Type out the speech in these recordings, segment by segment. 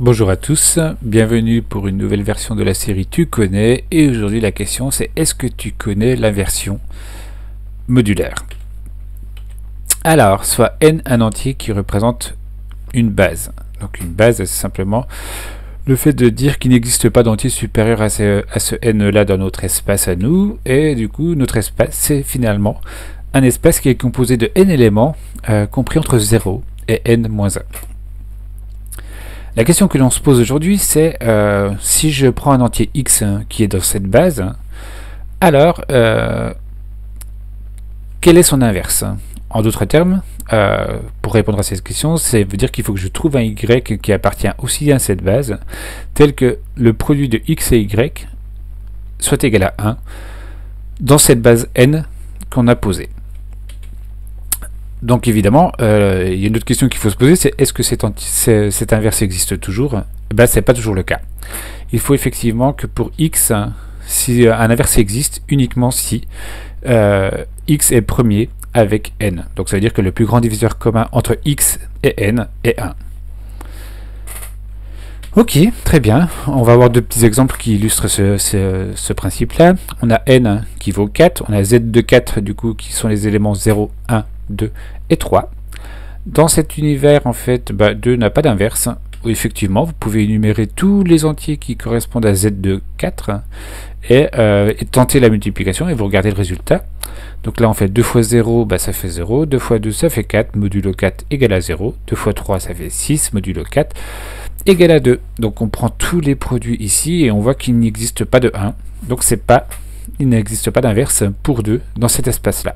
Bonjour à tous, bienvenue pour une nouvelle version de la série Tu connais, et aujourd'hui la question c'est est-ce que tu connais l'inversion modulaire? Alors, soit n un entier qui représente une base. Donc une base c'est simplement le fait de dire qu'il n'existe pas d'entier supérieur à ce n là dans notre espace à nous, et du coup notre espace c'est finalement un espace qui est composé de n éléments compris entre 0 et n-1. La question que l'on se pose aujourd'hui, c'est si je prends un entier x qui est dans cette base, alors quel est son inverse? En d'autres termes, pour répondre à cette question, ça veut dire qu'il faut que je trouve un y qui appartient aussi à cette base, tel que le produit de x et y soit égal à 1 dans cette base n qu'on a posée. Donc évidemment, il y a une autre question qu'il faut se poser, c'est est-ce que cet inverse existe toujours? Ben, c'est pas toujours le cas. Il faut effectivement que pour x, si un inverse existe, uniquement si x est premier avec n. Donc ça veut dire que le plus grand diviseur commun entre x et n est 1. Ok, très bien. On va avoir deux petits exemples qui illustrent ce principe-là. On a n qui vaut 4, on a z de 4 du coup qui sont les éléments 0, 1, 2 et 3. Dans cet univers, en fait, 2 n'a pas d'inverse. Effectivement, vous pouvez énumérer tous les entiers qui correspondent à z de 4 et tenter la multiplication et vous regardez le résultat. Donc là, on fait 2 fois 0, ça fait 0. 2 fois 2, ça fait 4. Modulo 4 égale à 0. 2 fois 3, ça fait 6. Modulo 4 égale à 2. Donc on prend tous les produits ici et on voit qu'il n'existe pas de 1. Donc il n'existe pas d'inverse pour 2 dans cet espace-là.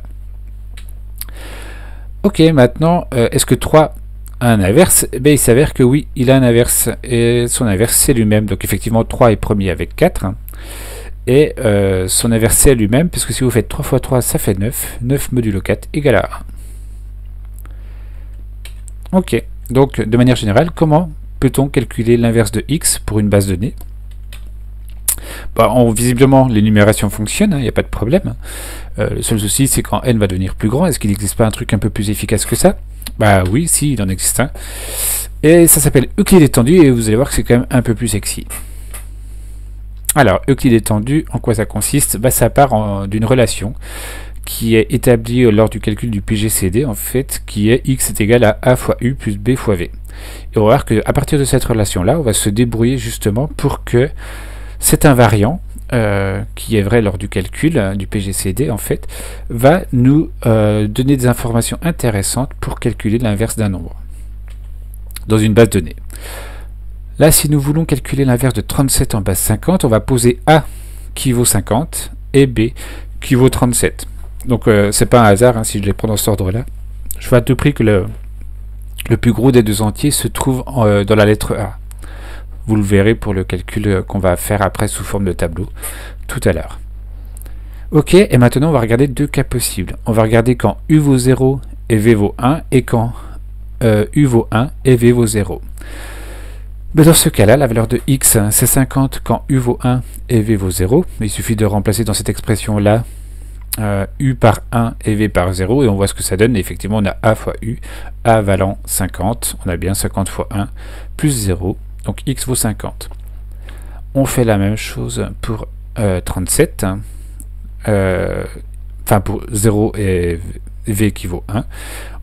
Ok, maintenant, est-ce que 3 a un inverse? Il s'avère que oui, il a un inverse, et son inverse c'est lui-même. Donc effectivement, 3 est premier avec 4, et son inverse c'est lui-même, puisque si vous faites 3 fois 3, ça fait 9. 9 modulo 4 égale à 1. Ok, donc de manière générale, comment peut-on calculer l'inverse de x pour une base de données? Visiblement, l'énumération fonctionne, il n'y a pas de problème. Le seul souci, c'est quand n va devenir plus grand, est-ce qu'il n'existe pas un truc un peu plus efficace que ça? Oui, si, il en existe un. Et ça s'appelle Euclide étendu, et vous allez voir que c'est quand même un peu plus sexy. Alors, Euclide étendu, en quoi ça consiste? Ça part d'une relation qui est établie lors du calcul du PGCD, en fait, qui est x est égal à a fois u plus b fois v. Et on va voir qu'à partir de cette relation-là, on va se débrouiller justement pour que cet invariant, qui est vrai lors du calcul du PGCD, en fait, va nous donner des informations intéressantes pour calculer l'inverse d'un nombre dans une base de données. Là, si nous voulons calculer l'inverse de 37 en base 50, on va poser A qui vaut 50 et B qui vaut 37. Donc, c'est pas un hasard si je les prends dans cet ordre-là. Je vois à tout prix que le plus gros des deux entiers se trouve dans la lettre A. Vous le verrez pour le calcul qu'on va faire après sous forme de tableau tout à l'heure. Ok, et maintenant on va regarder deux cas possibles. On va regarder quand u vaut 0 et v vaut 1, et quand u vaut 1 et v vaut 0. Dans ce cas-là, la valeur de x c'est 50 quand u vaut 1 et v vaut 0. Il suffit de remplacer dans cette expression-là u par 1 et v par 0, et on voit ce que ça donne. Et effectivement, on a a fois u, a valant 50, on a bien 50 fois 1 plus 0. Donc x vaut 50. On fait la même chose pour 37, pour 0 et v qui vaut 1.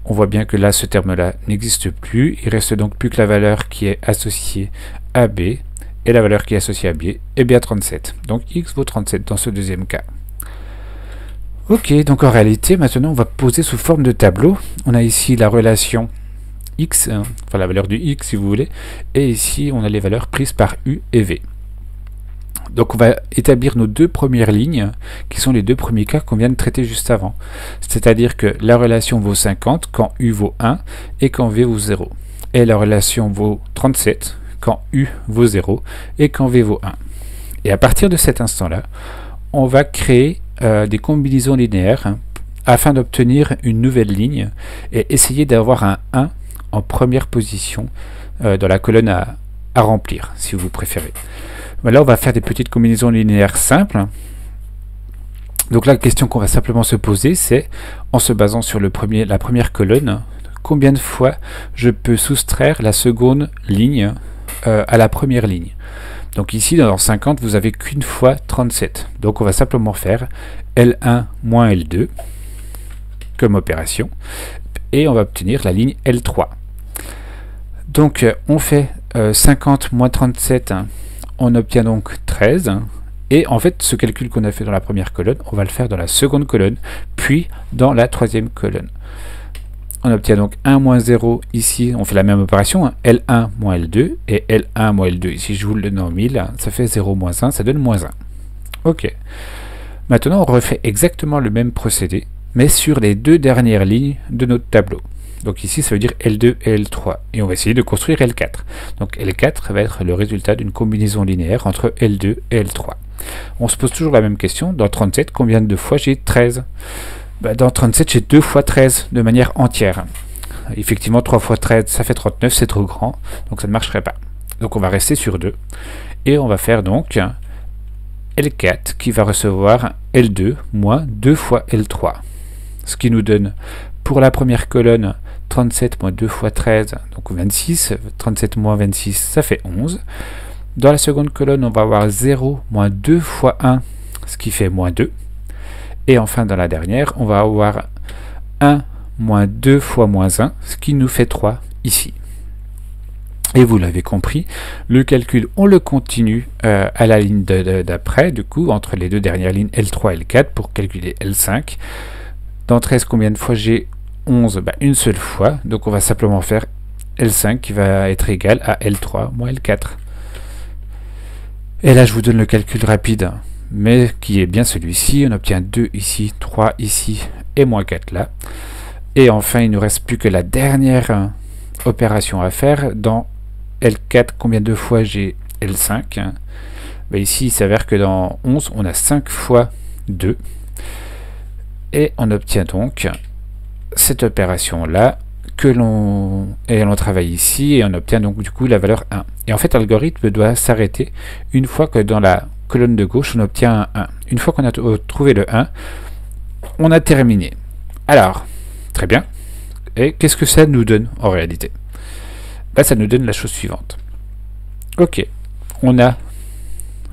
On voit bien que là, ce terme-là n'existe plus. Il reste donc plus que la valeur qui est associée à b, et la valeur qui est associée à b est bien 37. Donc x vaut 37 dans ce deuxième cas. Ok, donc en réalité, maintenant, on va poser sous forme de tableau. On a ici la relation x, la valeur du x si vous voulez, et ici on a les valeurs prises par u et v. Donc on va établir nos deux premières lignes qui sont les deux premiers cas qu'on vient de traiter juste avant, c'est-à-dire que la relation vaut 50 quand u vaut 1 et quand v vaut 0, et la relation vaut 37 quand u vaut 0 et quand v vaut 1. Et à partir de cet instant là, on va créer des combinaisons linéaires afin d'obtenir une nouvelle ligne et essayer d'avoir un 1 en première position dans la colonne à remplir, si vous préférez. Là, on va faire des petites combinaisons linéaires simples. Donc la question qu'on va simplement se poser, c'est, en se basant sur la première colonne, combien de fois je peux soustraire la seconde ligne à la première ligne. Donc ici, dans 50, vous avez qu'une fois 37. Donc on va simplement faire L1 moins L2 comme opération. Et on va obtenir la ligne L3. Donc on fait 50 moins 37, hein, on obtient donc 13. Hein, et en fait, ce calcul qu'on a fait dans la première colonne, on va le faire dans la seconde colonne, puis dans la troisième colonne. On obtient donc 1 moins 0 ici, on fait la même opération, hein, L1 moins L2, et L1 moins L2, ici je vous le donne en 1000, ça fait 0 moins 1, ça donne moins 1. Ok. Maintenant, on refait exactement le même procédé, mais sur les deux dernières lignes de notre tableau. Donc ici, ça veut dire L2 et L3. Et on va essayer de construire L4. Donc L4 va être le résultat d'une combinaison linéaire entre L2 et L3. On se pose toujours la même question. Dans 37, combien de fois j'ai 13 ? Dans 37, j'ai 2 fois 13 de manière entière. Effectivement, 3 fois 13, ça fait 39, c'est trop grand. Donc ça ne marcherait pas. Donc on va rester sur 2. Et on va faire donc L4 qui va recevoir L2 moins 2 fois L3. Ce qui nous donne pour la première colonne 37 moins 2 fois 13, donc 26. 37 moins 26, ça fait 11. Dans la seconde colonne, on va avoir 0 moins 2 fois 1, ce qui fait moins 2. Et enfin, dans la dernière, on va avoir 1 moins 2 fois moins 1, ce qui nous fait 3 ici. Et vous l'avez compris, le calcul, on le continue à la ligne d'après, du coup, entre les deux dernières lignes L3 et L4 pour calculer L5. Dans 13, combien de fois j'ai 11 ? Une seule fois, donc on va simplement faire L5 qui va être égal à L3 moins L4. Et là, je vous donne le calcul rapide, mais qui est bien celui-ci. On obtient 2 ici, 3 ici et moins 4 là. Et enfin, il ne nous reste plus que la dernière opération à faire. Dans L4, combien de fois j'ai L5 ? Ici, il s'avère que dans 11, on a 5 fois 2. Et on obtient donc cette opération-là que l'on travaille ici et on obtient donc du coup la valeur 1. Et en fait, l'algorithme doit s'arrêter une fois que dans la colonne de gauche, on obtient un 1. Une fois qu'on a trouvé le 1, on a terminé. Alors, très bien. Et qu'est-ce que ça nous donne en réalité ? Ça nous donne la chose suivante. Ok, on a,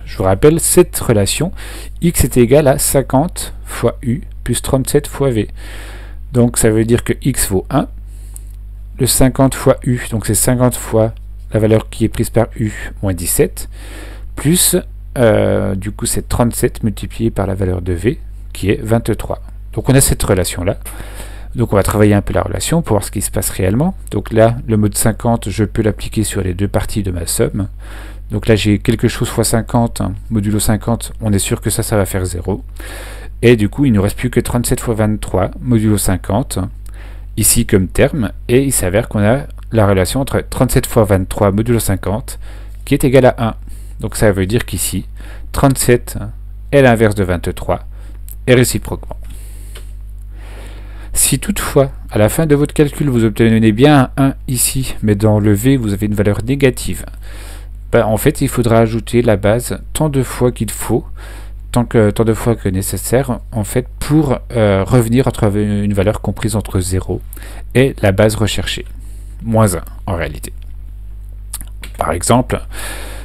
je vous rappelle, cette relation x est égal à 50 fois u plus 37 fois v. Donc ça veut dire que x vaut 1. Le 50 fois u, donc c'est 50 fois la valeur qui est prise par u moins 17, plus du coup c'est 37 multiplié par la valeur de v qui est 23. Donc on a cette relation-là. Donc on va travailler un peu la relation pour voir ce qui se passe réellement. Donc là, le mode 50, je peux l'appliquer sur les deux parties de ma somme. Donc là, j'ai quelque chose fois 50, hein, modulo 50, on est sûr que ça va faire 0. Et du coup, il ne nous reste plus que 37 fois 23, modulo 50, ici comme terme. Et il s'avère qu'on a la relation entre 37 fois 23 modulo 50, qui est égal à 1. Donc ça veut dire qu'ici, 37 est l'inverse de 23, et réciproquement. Si toutefois, à la fin de votre calcul, vous obtenez bien un 1 ici, mais dans le V, vous avez une valeur négative, en fait, il faudra ajouter la base tant de fois qu'il faut, tant de fois que nécessaire, en fait, pour revenir entre une valeur comprise entre 0 et la base recherchée, moins 1 en réalité. Par exemple,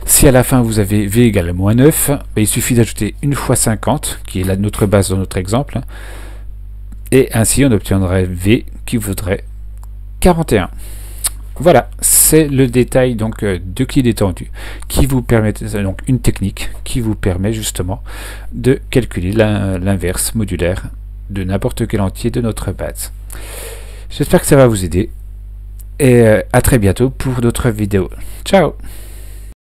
si à la fin vous avez V égale à moins 9, il suffit d'ajouter une fois 50, qui est notre base dans notre exemple, et ainsi on obtiendrait V qui vaudrait 41. Voilà, c'est le détail donc d'Euclide étendu qui vous permet, donc une technique qui vous permet justement de calculer l'inverse modulaire de n'importe quel entier de notre base. J'espère que ça va vous aider et à très bientôt pour d'autres vidéos. Ciao!